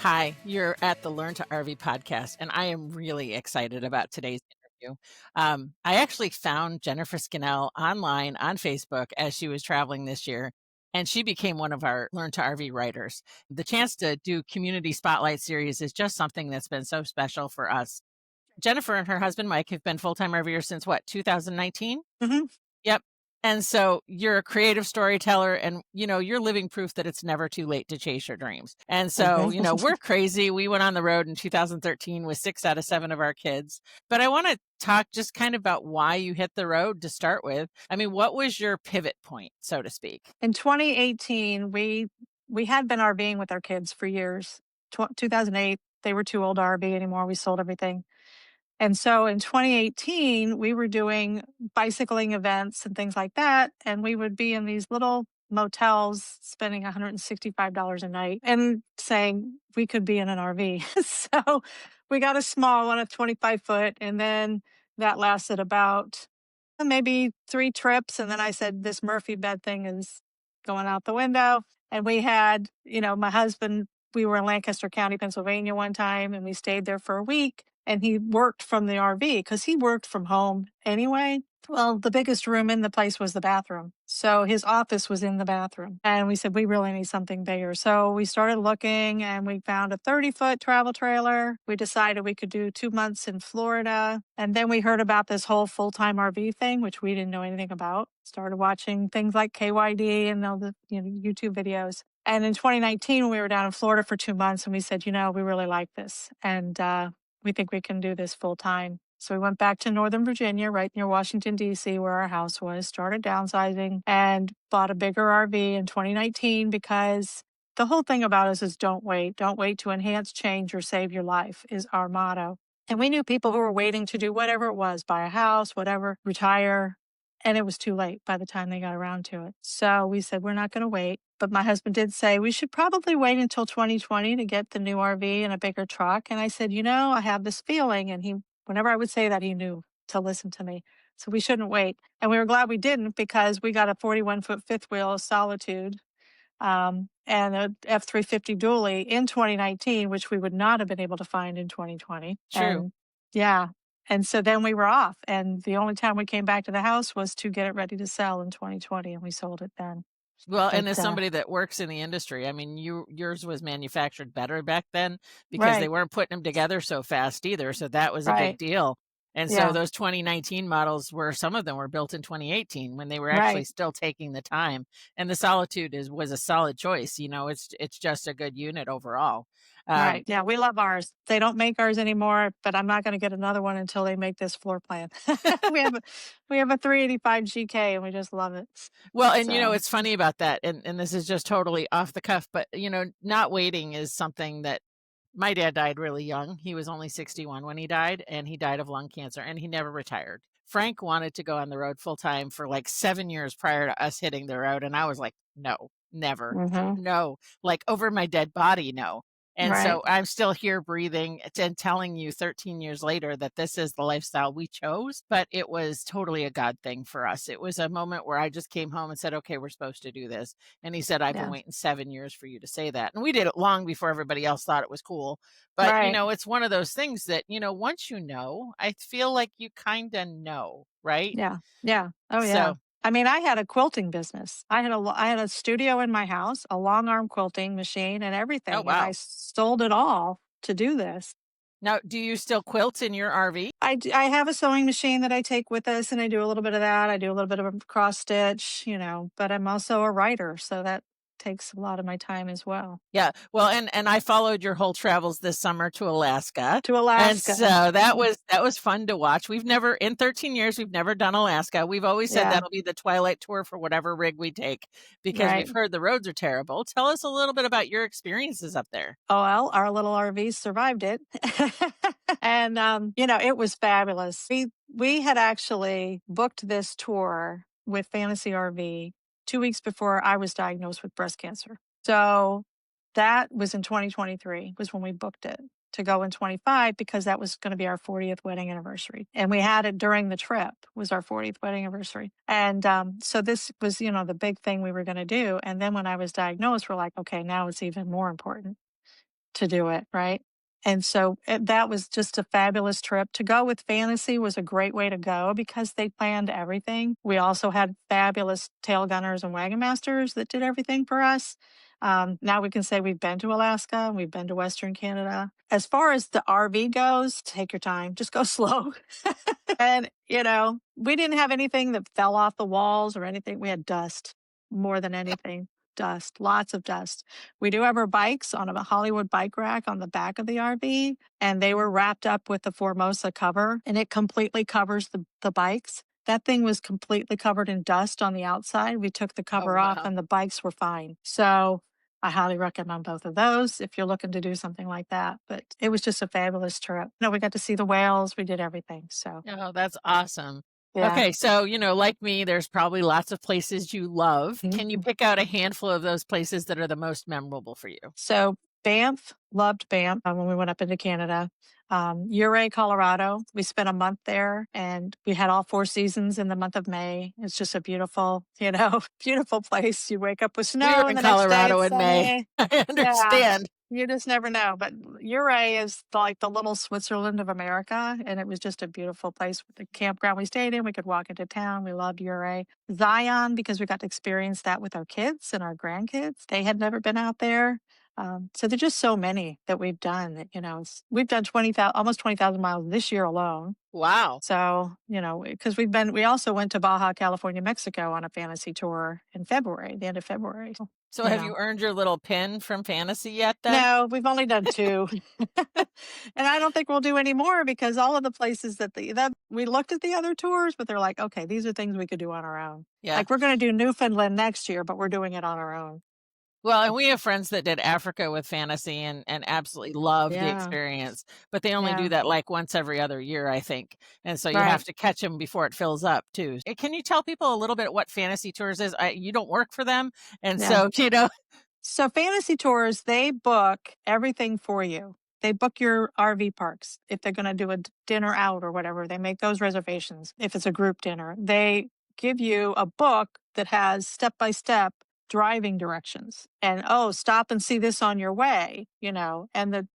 Hi, you're at the Learn to RV podcast, and I am really excited about today's interview. I actually found Jennifer Skinnell online on Facebook as she was traveling this year, and she became one of our Learn to RV writers. The chance to do community spotlight series is just something that's been so special for us. Jennifer and her husband Mike have been full time RVers since what, 2019? Mhm, Yep. And so you're a creative storyteller and you're living proof that it's never too late to chase your dreams. And so, mhm. we're crazy. We went on the road in 2013 with 6 out of 7 of our kids. But I want to talk just kind of about why you hit the road to start with. I mean, what was your pivot point, so to speak? In 2018, we had been RVing with our kids for years. 2008, they were too old to RV anymore. We sold everything. And so in 2018, we were doing bicycling events and things like that. And we would be in these little motels spending $165 a night and saying we could be in an RV. So we got a small one, a 25 foot. And then that lasted about maybe 3 trips. And then I said, this Murphy bed thing is going out the window. And we had, my husband, we were in Lancaster County, Pennsylvania one time, and we stayed there for a week. And he worked from the RV because he worked from home anyway. Well, the biggest room in the place was the bathroom. So his office was in the bathroom. And we said, we really need something bigger. So we started looking and we found a 30-foot travel trailer. We decided we could do 2 months in Florida. And then we heard about this whole full-time RV thing, which we didn't know anything about. Started watching things like KYD and all the YouTube videos. And in 2019, we were down in Florida for 2 months and we said, we really like this. And we think we can do this full time. So we went back to Northern Virginia, right near Washington, D.C., where our house was, started downsizing and bought a bigger RV in 2019 because the whole thing about us is don't wait. Don't wait to enhance, change, or save your life is our motto. And we knew people who were waiting to do whatever it was, buy a house, whatever, retire. And it was too late by the time they got around to it. So we said, we're not going to wait. But my husband did say we should probably wait until 2020 to get the new RV and a bigger truck. And I said, I have this feeling. And whenever I would say that, he knew to listen to me. So we shouldn't wait. And we were glad we didn't because we got a 41-foot fifth wheel Solitude and a F350 dually in 2019, which we would not have been able to find in 2020. True. And yeah. And so then we were off. And the only time we came back to the house was to get it ready to sell in 2020. And we sold it then. Well, But and as somebody that works in the industry, I mean, yours was manufactured better back then because they right, weren't putting them together so fast either. So that was a big right. deal. And so Yeah, those 2019 models were some of them were built in 2018 when they were actually right. still taking the time. And the Solitude was a solid choice. It's just a good unit overall. Um, Right. Yeah, we love ours. They don't make ours anymore, but I'm not going to get another one until they make this floor plan. we have a we have a 385 GK and we just love it. well, and So, it's funny about that, and this is just totally off the cuff, but not waiting is something that my dad died really young. He was only 61 when he died, and he died of lung cancer, and he never retired. Frank wanted to go on the road full time for like 7 years prior to us hitting the road. And I was like, no, never, mhm, no, like over my dead body, no. And right. so I'm still here breathing and telling you 13 years later that this is the lifestyle we chose, but it was totally a God thing for us. It was a moment where I just came home and said, okay, we're supposed to do this. And he said, I've been Yeah, waiting 7 years for you to say that. And we did it long before everybody else thought it was cool. But, right. it's one of those things that, once I feel like you kind of know, right? Yeah, yeah. Oh, yeah. So, I mean, I had a quilting business. I had a studio in my house, a long arm quilting machine and oh, everything, and I wow. sold it all to do this. Now, do you still quilt in your RV? I have a sewing machine that I take with us, and I do a little bit of that. I do a little bit of a cross stitch, but I'm also a writer, so that takes a lot of my time as well. Yeah. Well, and I followed your whole travels this summer to Alaska. To And Alaska. so that was fun to watch. We've never in 13 years we've never done Alaska. We've always said Yeah, that'll be the twilight tour for whatever rig we take because we've right. heard the roads are terrible. Tell us a little bit about your experiences up there. Oh, well, our little RV survived it. And it was fabulous. We had actually booked this tour with Fantasy RV 2 weeks before I was diagnosed with breast cancer. So that was in 2023 was when we booked it to go in 25 because that was going to be our 40th wedding anniversary. And we had it during the trip was our 40th wedding anniversary. And so this was, the big thing we were going to do. And then when I was diagnosed, we're like, okay, now it's even more important. to do it, right? And so that was just a fabulous trip. To go with Fantasy was a great way to go because they planned everything. We also had fabulous tail gunners and wagon masters that did everything for us. Now we can say we've been to Alaska and we've been to Western Canada. As far as the RV goes, take your time, just go slow. And, we didn't have anything that fell off the walls or anything. We had dust more than anything. Dust, lots of dust. We do have our bikes on a Hollywood bike rack on the back of the RV, and they were wrapped up with the Formosa cover, and it completely covers the bikes. That thing was completely covered in dust on the outside. We took the Oh, cover off, wow. and the bikes were fine. So I highly recommend both of those if you're looking to do something like that. But it was just a fabulous trip. No, we got to see the whales. We did everything. So Oh, that's awesome. yeah. Okay, so, like me, there's probably lots of places you love. Can you Mhm. pick out a handful of those places that are the most memorable for you? So Banff, loved Banff when we went up into Canada. Ouray, Colorado, we spent a month there and we had all four seasons in the month of May. It's just a beautiful, beautiful place. You wake up with We were snow and in the next day Colorado it's in May. sunny. I Yeah, understand. you just never know. But Ouray is like the little Switzerland of America. And it was just a beautiful place with the campground we stayed in. We could walk into town. We loved Ouray. Zion, because we got to experience that with our kids and our grandkids. They had never been out there. So there's just so many that we've done that, we've done 20,000, almost 20,000 miles this year alone. Wow. So, because we also went to Baja California, Mexico on a fantasy tour in February, the end of February. So, So you have know, you earned your little pin from Fantasy yet then? no, we've only done two. And I don't think we'll do any more because all of the places that we looked at the other tours, but they're like, okay, these are things we could do on our own. Yeah. Like we're going to do Newfoundland next year, but we're doing it on our own. Well, and we have friends that did Africa with Fantasy and absolutely loved the Yeah. experience, but they only do Yeah. that like once every other year, I think. And so you have Right. to catch them before it fills up too. Can you tell people a little bit what Fantasy Tours is? You don't work for them. And Yeah. so, So fantasy tours, they book everything for you. They book your RV parks. If they're going to do a dinner out or whatever, they make those reservations. If it's a group dinner, they give you a book that has step by step driving directions and, oh, stop and see this on your way, and the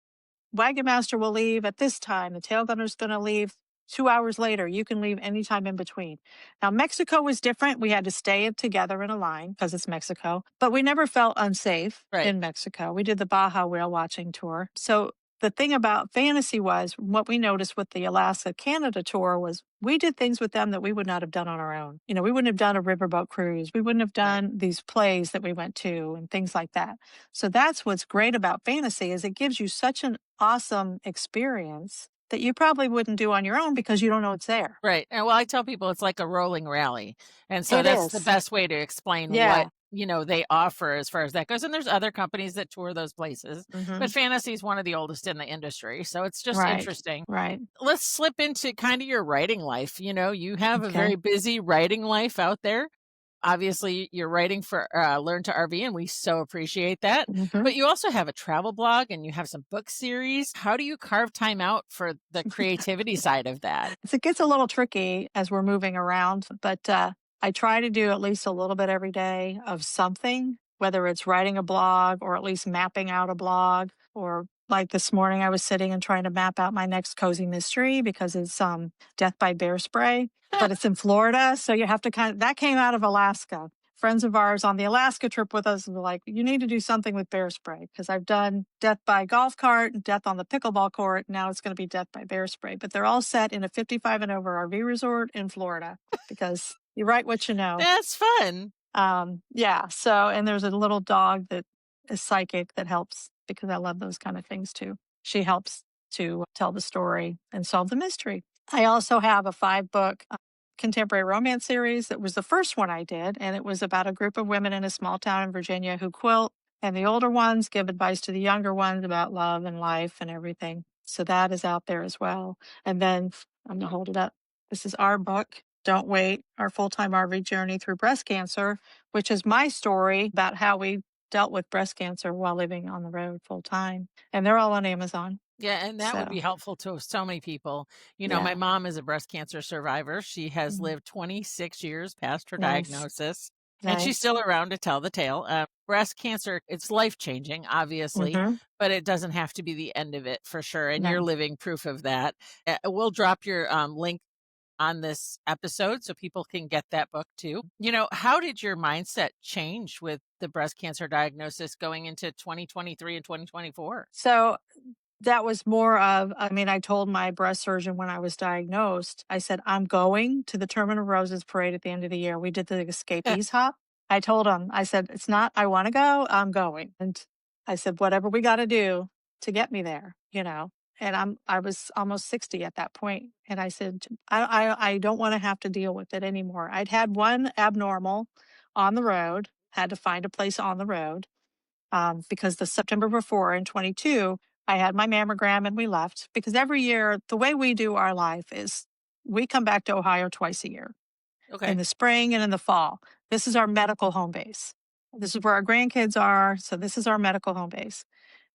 wagon master will leave at this time. The tail gunner's going to leave 2 hours later. You can leave anytime in between. Now, Mexico was different. We had to stay together in a line because it's Mexico, but we never felt unsafe right, in Mexico. We did the Baja whale watching tour. So the thing about fantasy was what we noticed with the Alaska Canada tour was we did things with them that we would not have done on our own. We wouldn't have done a riverboat cruise. We wouldn't have right. done these plays that we went to and things like that. So that's what's great about fantasy is it gives you such an awesome experience that you probably wouldn't do on your own because you don't know it's there. Right. And well, I tell people it's like a rolling rally. And so It that's the is. best way to explain what, Yeah. they offer as far as that goes. And there's other companies that tour those places, Hmm. but Fantasy is one of the oldest in the industry. So it's just Right. interesting. Right. Let's slip into kind of your writing life. You have a Okay. very busy writing life out there. Obviously, you're writing for Learn to RV, and we so appreciate that. Hmm. But you also have a travel blog and you have some book series. How do you carve time out for the creativity side of that? It gets a little tricky as we're moving around, but I try to do at least a little bit every day of something, whether it's writing a blog or at least mapping out a blog. Or like this morning, I was sitting and trying to map out my next cozy mystery because it's death by bear spray, but it's in Florida. So you have to that came out of Alaska. Friends of ours on the Alaska trip with us were like, you need to do something with bear spray because I've done death by golf cart and death on the pickleball court. Now it's going to be death by bear spray. But they're all set in a 55 and over RV resort in Florida because you write what you know. That's fun. Yeah. So, and there's a little dog that is psychic that helps because I love those kind of things too. She helps to tell the story and solve the mystery. I also have a 5 book contemporary romance series that was the first one I did. And it was about a group of women in a small town in Virginia who quilt. And the older ones give advice to the younger ones about love and life and everything. So that is out there as well. And then I'm going to hold it up. This is our book, Don't Wait, Our Full-Time RV Journey Through Breast Cancer, which is my story about how we dealt with breast cancer while living on the road full time. And they're all on Amazon. Yeah, and that would be So, helpful to so many people. My yeah. mom is a breast cancer survivor. She has Mhm. lived 26 years past her Nice. diagnosis. And Right. she's still around to tell the tale. Breast cancer, it's life-changing, obviously, Hmm. but it doesn't have to be the end of it for sure, and you're No. living proof of that. We'll drop your, link on this episode so people can get that book too. How did your mindset change with the breast cancer diagnosis going into 2023 and 2024? So that was more of, I mean, I told my breast surgeon when I was diagnosed, I said, I'm going to the Terminal Roses parade at the end of the year. We did the escapees hop. I told him, I said, it's not, I want to go, I'm going. And I said, whatever we got to do to get me there, And I was almost 60 at that point. And I said, I don't want to have to deal with it anymore. I'd had one abnormal on the road, had to find a place on the road because the September before in 22, I had my mammogram and we left because every year, the way we do our life is we come back to Ohio twice a year in Okay. the spring and in the fall. This is our medical home base. This is where our grandkids are. So this is our medical home base.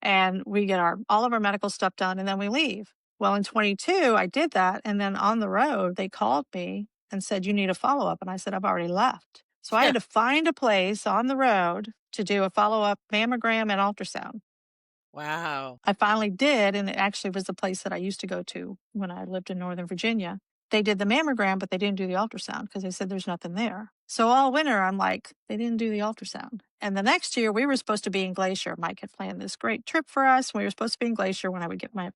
And we get all of our medical stuff done and then we leave. Well, in 22, I did that. And then on the road, they called me and said, you need a follow up. And I said, I've already left. So I had to find a place on the road to do a follow up mammogram and ultrasound. Wow. I finally did, and it actually was the place that I used to go to when I lived in Northern Virginia. They did the mammogram, but they didn't do the ultrasound because they said there's nothing there. So all winter, I'm like, they didn't do the ultrasound. And the next year, we were supposed to be in Glacier. Mike had planned this great trip for us. We were supposed to be in Glacier when I would get my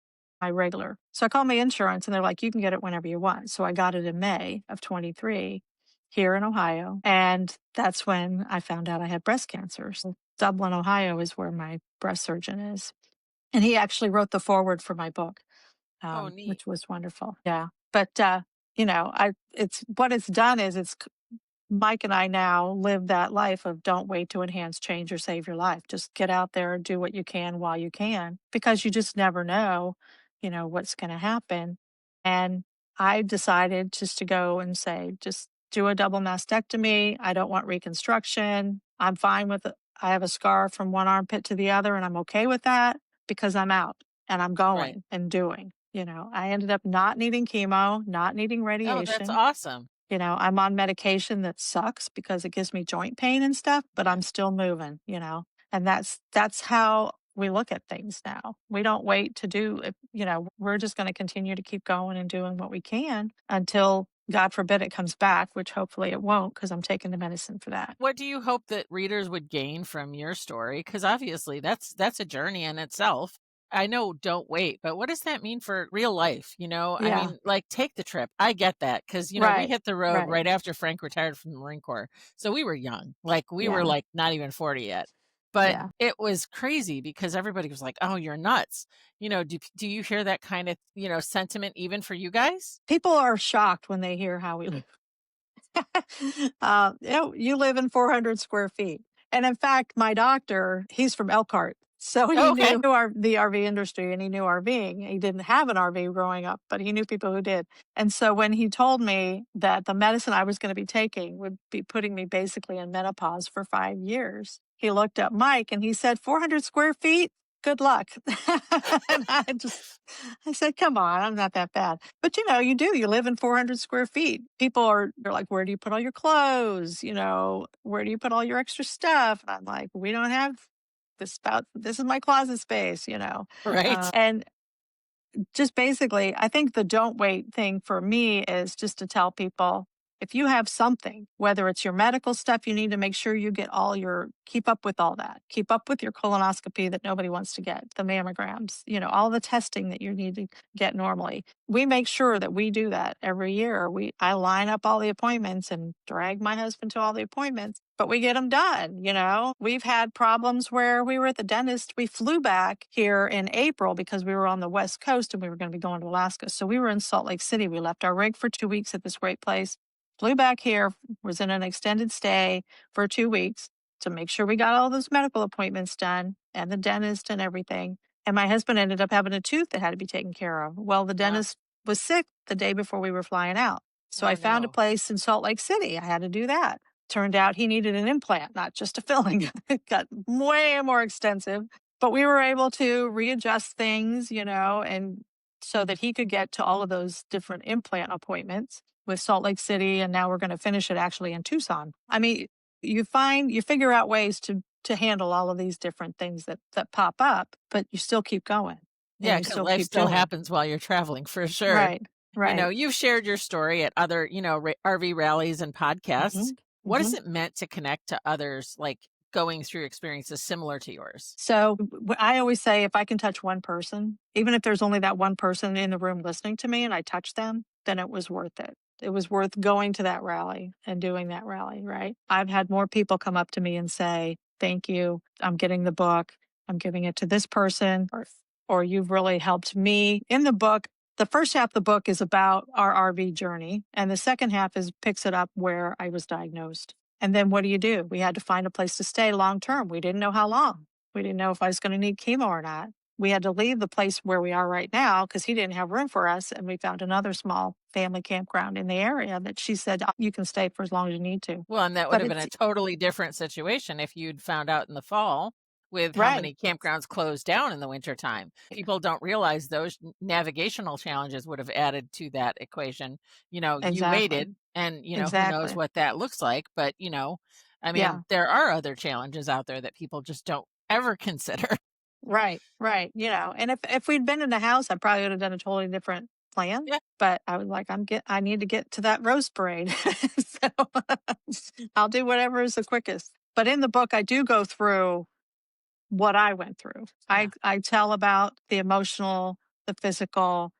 regular. So I called my insurance, and they're like, you can get it whenever you want. So I got it in May of 23 here in Ohio. And that's when I found out I had breast cancer. So Dublin, Ohio is where my breast surgeon is. And he actually wrote the foreword for my book, Oh, neat. which was wonderful. Yeah. But, it's what it's done is Mike and I now live that life of don't wait to enhance, change, or save your life. Just get out there and do what you can while you can because you just never know, what's going to happen. And I decided just to go and say, just do a double mastectomy. I don't want reconstruction. I'm fine with it. I have a scar from one armpit to the other, and I'm okay with that because I'm out and I'm Right. going and doing. I ended up not needing chemo, not needing Oh, that's radiation. awesome. I'm on medication that sucks because it gives me joint pain and stuff, but Yeah. I'm still moving. And that's how we look at things now. We don't wait to do it, we're just going to continue to keep going and doing what we can until God forbid it comes back, which hopefully it won't because I'm taking the medicine for that. What do you hope that readers would gain from your story? Because obviously that's a journey in itself. I know don't wait, but what does that mean for real life? I Yeah. mean, like take the trip. I get that because we Right. hit the road Right. right after Frank retired from the Marine Corps. So we were young. Like we were Yeah. like not even 40 yet. But Yeah. it was crazy because everybody was like, "Oh, you're nuts." Do you hear that kind of, sentiment even for you guys? People are shocked when they hear how we live. You live in 400 square feet. And in fact, my doctor, he's from Elkhart. So he Oh, okay. knew the RV industry and he knew RVing. He didn't have an RV growing up, but he knew people who did. And so when he told me that the medicine I was going to be taking would be putting me basically in menopause for 5 years, he looked up Mike and he said, 400 square feet? Good luck. And I said, come on, I'm not that bad. But you live in 400 square feet. They're like, where do you put all your clothes? Where do you put all your extra stuff? And I'm like, we don't have this is my closet space. Right. And just basically, I think the don't wait thing for me is just to tell people if you have something, whether it's your medical stuff, you need to make sure you get keep up with all that. Keep up with your colonoscopy that nobody wants to get, the mammograms, all the testing that you need to get normally. We make sure that we do that every year. I line up all the appointments and drag my husband to all the appointments, but we get them done. We've had problems where we were at the dentist. We flew back here in April because we were on the West Coast and we were going to be going to Alaska. So we were in Salt Lake City. We left our rig for 2 weeks at this great place, flew back here, was in an extended stay for 2 weeks to make sure we got all those medical appointments done and the dentist and everything. And my husband ended up having a tooth that had to be taken care of. Well, the Wow. dentist was sick the day before we were flying out. So I Oh, found a no. place in Salt Lake City. I had to do that. Turned out he needed an implant, not just a filling. It got way more extensive, but we were able to readjust things, and so that he could get to all of those different implant appointments with Salt Lake City. And now we're going to finish it actually in Tucson. I mean, You figure out ways to handle all of these different things that pop up, but you still keep going and Yeah, you because still life keep still doing. happens while you're traveling for sure. Right. Right. You've shared your story at other, RV rallies and podcasts. Mhm. What has Mhm. it meant to connect to others, like, going through experiences similar to yours? So I always say if I can touch one person, even if there's only that one person in the room listening to me and I touch them, then it was worth it. It was worth going to that rally and doing that rally, right? I've had more people come up to me and say, "Thank you. I'm getting the book. I'm giving it to this person," or "You've really helped me." In the book, the first half of the book is about our RV journey, and the second half is picks it up where I was diagnosed. And then what do? We had to find a place to stay long term. We didn't know how long. We didn't know if I was going to need chemo or not. We had to leave the place where we are right now because he didn't have room for us. And we found another small family campground in the area that she said, You can stay for as long as you need to." Well, and that would But have been it's a totally different situation if you'd found out in the fall with how right. many campgrounds closed down in the wintertime. People don't realize those navigational challenges would have added to that equation. You Exactly. waited and, who knows Exactly. what that looks like, but, I Yeah. mean, there are other challenges out there that people just don't ever consider. Right. Right. And if we'd been in the house, I probably would have done a totally different plan. Yeah, But I was like, I need to get to that rose parade. So I'll do whatever is the quickest. But in the book, I do go through what I went through. yeah, I tell about the emotional, the physical,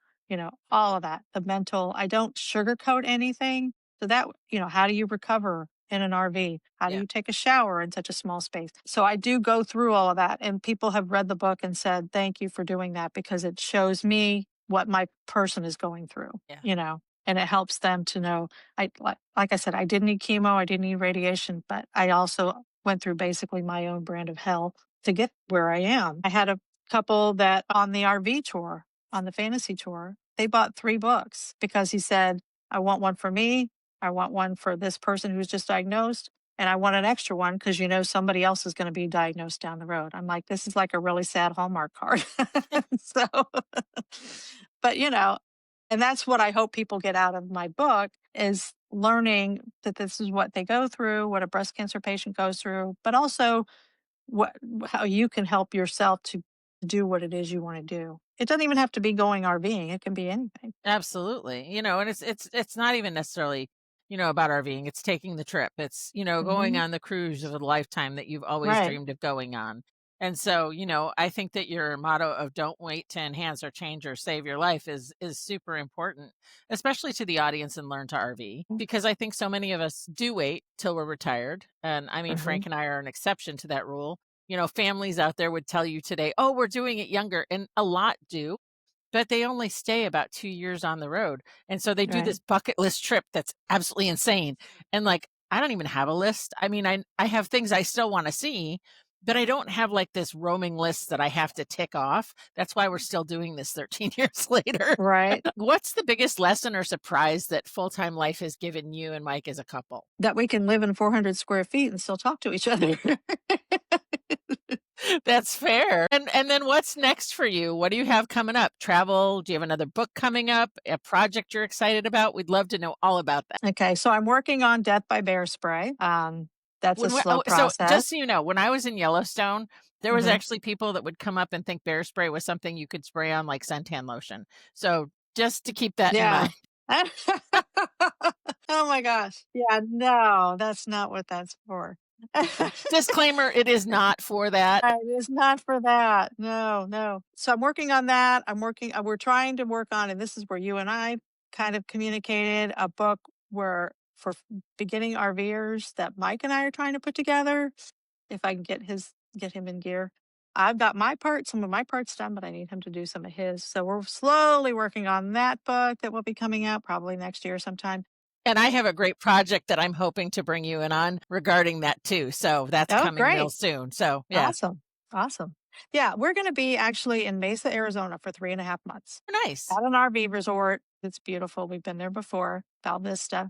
all of that, the mental. I don't sugarcoat anything. So that, how do you recover in an RV? How do yeah, you take a shower in such a small space? So I do go through all of that. And people have read the book and said, "Thank you for doing that because it shows me what my person is going through, yeah. and it helps them to know. Like I said, I didn't need chemo, I didn't need radiation, but I also went through basically my own brand of hell to get where I am. I had a couple that on the RV tour, on the fantasy tour, they bought 3 books because he said, "I want one for me. I want one for this person who's just diagnosed. And I want an extra one because somebody else is going to be diagnosed down the road." I'm like, this is like a really sad Hallmark card. So, but and that's what I hope people get out of my book is learning that this is what they go through, what a breast cancer patient goes through, but also what how you can help yourself to do what it is you want to do. It doesn't even have to be going RVing. It can be anything. Absolutely. And it's not even necessarily, about RVing. It's taking the trip. It's, going Hmm. on the cruise of a lifetime that you've always Right. dreamed of going on. And so, I think that your motto of don't wait to enhance or change or save your life is super important, especially to the audience and Learn to RV, because I think so many of us do wait till we're retired. And I mean, Hmm. Frank and I are an exception to that rule. Families out there would tell you today, "Oh, we're doing it younger." And a lot do, but they only stay about 2 years on the road, and so they do Right. this bucket list trip that's absolutely insane, and, like, I don't even have a list. I mean, I have things I still wanna see, but I don't have, like, this roaming list that I have to tick off. That's why we're still doing this 13 years later. Right. What's the biggest lesson or surprise that full-time life has given you and Mike as a couple? That we can live in 400 square feet and still talk to each other. That's fair. And then what's next for you? What do you have coming up? Travel? Do you have another book coming up? A project you're excited about? We'd love to know all about that. Okay, so I'm working on Death by Bear Spray. That's a slow So process. just so you know, when I was in Yellowstone, there was Hmm. actually people that would come up and think bear spray was something you could spray on like suntan lotion. So just to keep that in Yeah. mind. Oh my gosh. Yeah, no, that's not what that's for. Disclaimer, it is not for that. It is not for that. No, no. So I'm working on that. We're trying to work on, and this is where you and I kind of communicated a book where for beginning RVers that Mike and I are trying to put together. If I can get him in gear. I've got some of my parts done, but I need him to do some of his. So we're slowly working on that book that will be coming out probably next year sometime. And I have a great project that I'm hoping to bring you in on regarding that too. So that's Oh, coming real great. soon. So yeah. Awesome. Awesome. Yeah, we're going to be actually in Mesa, Arizona for 3.5 months Nice. at an RV resort. It's beautiful. We've been there before, Val Vista.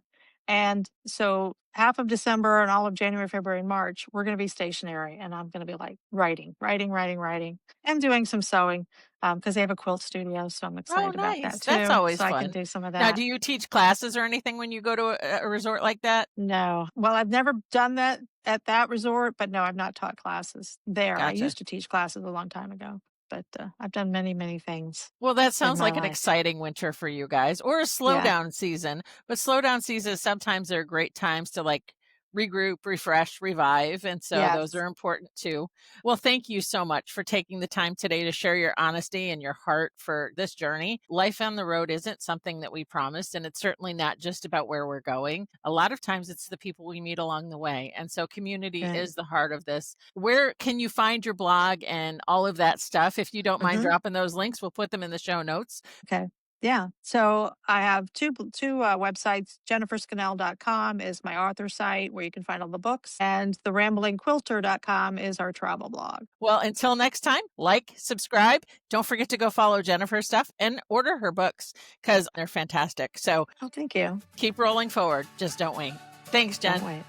And so half of December and all of January, February, and March, we're going to be stationary. And I'm going to be like writing, writing, writing, writing, and doing some sewing because they have a quilt studio. So I'm Oh, excited about that nice. That's too. always So I can fun. do some of Now, that. do you teach classes or anything when you go to a resort like that? No. Well, I've never done that at that resort, but no, I've not taught classes there. I Gotcha. used to teach classes a long time ago, but I've done many, many things Well, that in sounds my like an life. exciting winter for you guys or a Yeah. slowdown season. But slowdown seasons sometimes are great times to like regroup, refresh, revive. And so those Yes. are important too. Well, thank you so much for taking the time today to share your honesty and your heart for this journey. Life on the road isn't something that we promised, and it's certainly not just about where we're going. A lot of times it's the people we meet along the way. And so community Right. is the heart of this. Where can you find your blog and all of that stuff? If you don't mind Hmm. dropping those links, we'll put them in the show notes. Okay. Yeah. So I have two websites. JenniferSkinnell.com is my author site where you can find all the books, and theramblingquilter.com is our travel blog. Well, until next time, like, subscribe. Don't forget to go follow Jennifer's stuff and order her books because they're fantastic. So Oh, thank you. keep rolling forward. Just don't wait. Thanks, Don't Jen. wait.